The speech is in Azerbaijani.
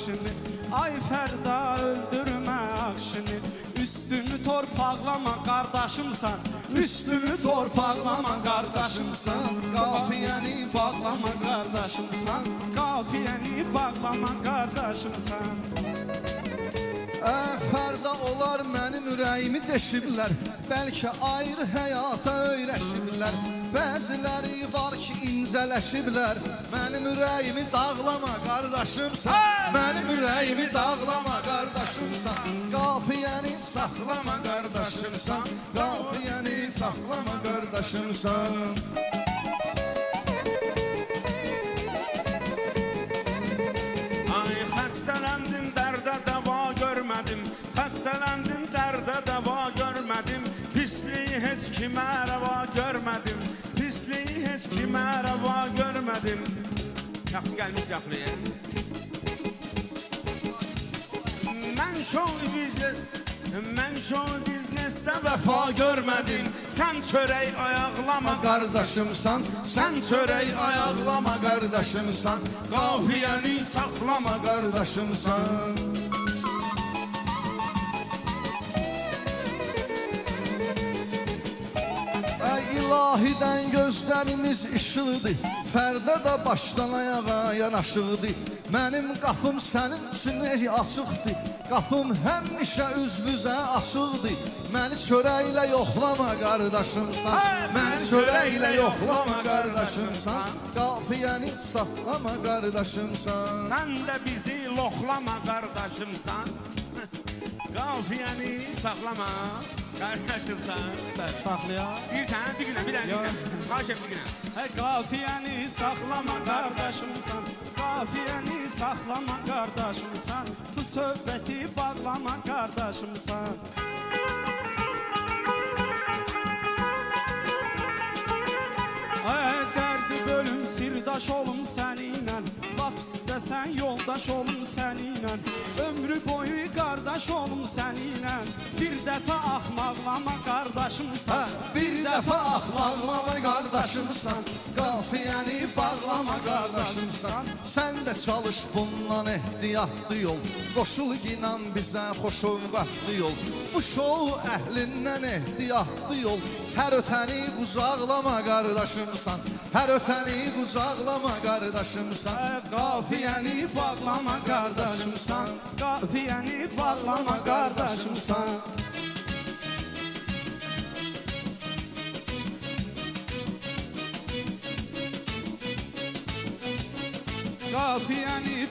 akşını. Ay Ferda öldürme akşını. Üstümü torpaklama kardeşimsen, üstümü torpaklama kardeşimsen. Kafiyeni bağlama kardeşimsen, kafiyeni bağlama kardeşimsen. Fərda olar mənim ürəyimi deşiblər, bəlkə ayrı həyata öyrəşiblər. Bəziləri var ki incələşiblər, mənim ürəyimi dağlama qardaşımsan, mənim ürəyimi dağlama qardaşımsan. Qafiyəni saxlama qardaşımsan, qafiyəni saxlama qardaşımsan. Ay xəstələndim, dərdə dəva görmədim, xəstələndim, dərdə dəva görmədim. Pisliyi heç kimə rəva görmədim, pisliyi heç kimə rəva görmədim. Yaxşı gəlmiş yaxlıya. Mən şov biznesdə vəfa görmədim. Sən çörək ayaqlama Qardaşımsan, sən çörək ayaqlama qardaşımsan, qafiyəni saxlama qardaşımsan. İlahidən gözlərimiz işıqdır, Fərdə də başdan ayağa yanaşıqdır. Mənim qapım sənin üçün açıqdır, qapım həmişə üzvüzə açıqdır. Məni çörəklə yoxlama qardaşımsan, məni çörəklə yoxlama qardaşımsan, qafiyəni saxlama qardaşımsan. Sən də bizi loxlama qardaşımsan, qafiyəni saxlama qardaşımsan. Saxlaya. Deyirsən, bir günə, bir dənə, xahiş et bir günə. Qafiyəni saxlama qardaşımsan, qafiyəni saxlama qardaşımsan, bu söhbəti bağlama qardaşımsan. Dərdi bölüm sirdaş olum səninlə, lap istəsən yoldaş olum səninlə, ömrü boyu qardaş olum səninlə. Bir dəfə axmaqlama qardaşımsan, bir dəfə axmaqlama qardaşımsan, qafiyəni bağlama qardaşımsan. Sən də çalış bundan ehtiyatlı yol, qoşul inan bizə xoşovqatlı yol. Bu şou əhlindən ehtiyatlı yol, hər ötəni qucaqlama qardaşımsan, hər ötəni qucaqlama qardaşımsan. Qafiyəni bağlama qardaşımsan, qafiyəni bağlama qardaşımsan. Qafiyəni